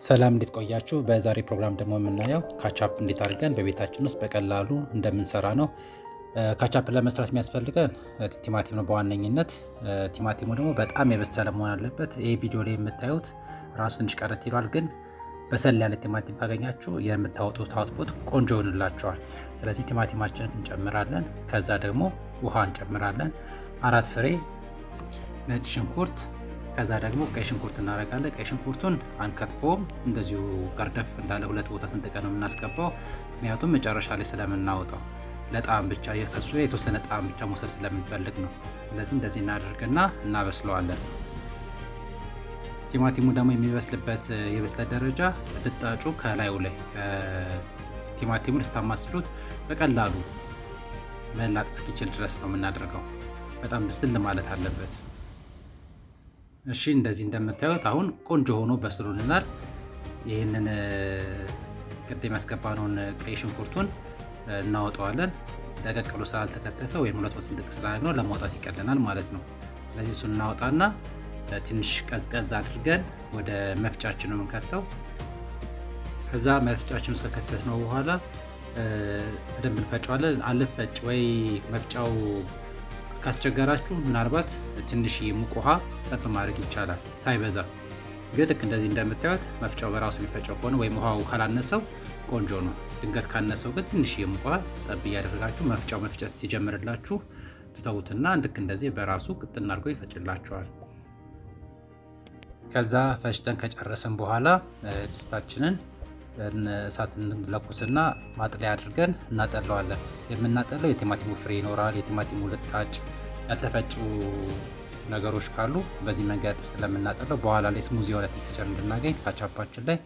ሰላም እንዴት ቆያችሁ? በዛሬ ፕሮግራም ደግሞ የምናየው ካቻፕ እንዴት አድርገን በቤታችን ውስጥ በቀላሉ እንደምንሰራ ነው። ካቻፕ ለመስራት የሚያስፈልገን ቲማቲም ነው በዋነኝነት። ቲማቲሙ ደግሞ በጣም የበሰለ መሆን አለበት። ይህ ቪዲዮ ላይ የምታዩት ራሱ ትንሽ ቀረት ይሏል፣ ግን በሰል ያለ ቲማቲም ካገኛችሁ የምታወጡት አውትፑት ቆንጆ ይሆንላቸዋል። ስለዚህ ቲማቲማችንን እንጨምራለን። ከዛ ደግሞ ውሃ እንጨምራለን። 4 ፍሬ ነጭ ሽንኩርት፣ ከዛ ደግሞ ቀይ ሽንኩርት እናደርጋለን። ቀይ ሽንኩርቱን አንከትፎም፣ እንደዚሁ ገርደፍ እንዳለ 2 ቦታ ሰንጥቀን ነው የምናስገባው። ምክንያቱም መጨረሻ ላይ ስለምናወጣው ለጣዕም ብቻ ከሱ ላይ የተወሰነ ጣዕም ብቻ መውሰድ ስለምንፈልግ ነው። ስለዚህ እንደዚህ እናደርግና እናበስለዋለን። ቲማቲሙ ደግሞ የሚበስልበት የበስለት ደረጃ ልጣጩ ከላዩ ላይ ቲማቲሙን ስታማስሉት በቀላሉ መላጥ እስኪችል ድረስ ነው የምናደርገው። በጣም ብስል ማለት አለበት። እሺ እንደዚህ እንደምታዩት አሁን ቆንጆ ሆኖ በስሎልናል። ይህንን ቅድም ያስገባነውን ቀይ ሽንኩርቱን እናወጣዋለን። ደቀቅ ብሎ ስላልተከተፈ ወይም 2 ስንጥቅ ስላልነው ለማውጣት ይቀለናል ማለት ነው። ስለዚህ እሱን እናወጣና ትንሽ ቀዝቀዝ አድርገን ወደ መፍጫችን ነው የምንከተው። ከዛ መፍጫችን ውስጥ ከከተትነው በኋላ በደንብ እንፈጨዋለን። አልፈጭ ወይ መፍጫው ካስቸገራችሁ ምናልባት ትንሽ ሙቅ ውሃ ጠብ ማድረግ ይቻላል፣ ሳይበዛ። ግን ልክ እንደዚህ እንደምታዩት መፍጫው በራሱ የሚፈጨው ከሆነ ወይም ውሃው ካላነሰው ቆንጆ ነው። ድንገት ካነሰው ግን ትንሽ ሙቅ ውሃ ጠብ እያደረጋችሁ መፍጫው መፍጨት ሲጀምርላችሁ ትተውትና ልክ እንደዚህ በራሱ ቅጥና አድርጎ ይፈጭላችኋል። ከዛ ፈጭተን ከጨረስን በኋላ ድስታችንን እሳት እንለኩስና ማጥለያ አድርገን እናጠለዋለን። የምናጠለው የቲማቲሙ ፍሬ ይኖራል፣ የቲማቲሙ ልጣጭ፣ ያልተፈጩ ነገሮች ካሉ በዚህ መንገድ ስለምናጠለው በኋላ ላይ ስሙዝ የሆነ ቴክስቸር እንድናገኝ ካቻፓችን ላይ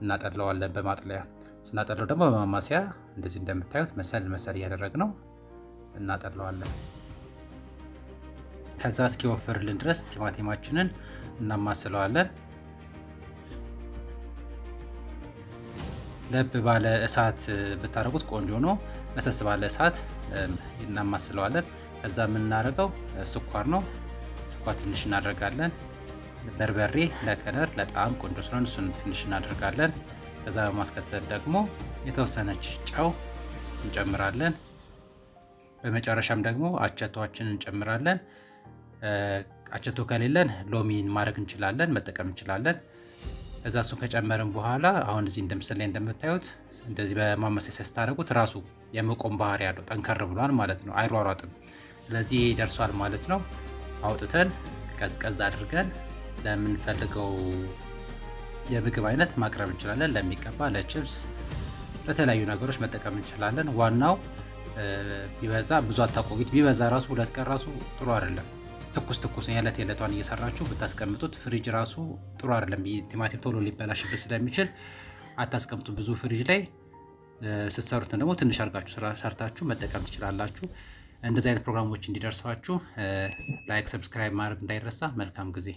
እናጠለዋለን በማጥለያ። ስናጠለው ደግሞ በማማሰያ እንደዚህ እንደምታዩት መሰል እያደረግነው እናጠለዋለን። ከዛ እስኪወፍርልን ድረስ ቲማቲማችንን እናማስለዋለን። ለብ ባለ እሳት ብታረጉት ቆንጆ ነው። ለሰስ ባለ እሳት እናማስለዋለን። ከዛ የምናደርገው ስኳር ነው። ስኳር ትንሽ እናደርጋለን። በርበሬ ለከለር ለጣዕም ቆንጆ ስለሆነ እሱን ትንሽ እናደርጋለን። ከዛ በማስከተል ደግሞ የተወሰነች ጨው እንጨምራለን። በመጨረሻም ደግሞ አቸቶችን እንጨምራለን። አቸቶ ከሌለን ሎሚን ማድረግ እንችላለን፣ መጠቀም እንችላለን። ከዛ እሱን ከጨመርን በኋላ አሁን እዚህ እንደምስል ላይ እንደምታዩት እንደዚህ በማመሳሰያ ስታደርጉት ራሱ የመቆም ባህሪ ያለው ጠንከር ብሏል ማለት ነው፣ አይሯሯጥም። ስለዚህ ደርሷል ማለት ነው። አውጥተን ቀዝቀዝ አድርገን ለምንፈልገው የምግብ አይነት ማቅረብ እንችላለን። ለሚቀባ፣ ለችፕስ፣ ለተለያዩ ነገሮች መጠቀም እንችላለን። ዋናው ቢበዛ ብዙ አታቆዩት። ቢበዛ ራሱ 2 ቀን ራሱ ጥሩ አይደለም። ትኩስ የዕለት የዕለቷን እየሰራችሁ ብታስቀምጡት ፍሪጅ ራሱ ጥሩ አይደለም። ቲማቲም ቶሎ ሊበላሽበት ስለሚችል አታስቀምጡ ብዙ ፍሪጅ ላይ። ስትሰሩትን ደግሞ ትንሽ አድርጋችሁ ሰርታችሁ መጠቀም ትችላላችሁ። እንደዚህ አይነት ፕሮግራሞች እንዲደርሷችሁ ላይክ፣ ሰብስክራይብ ማድረግ እንዳይረሳ። መልካም ጊዜ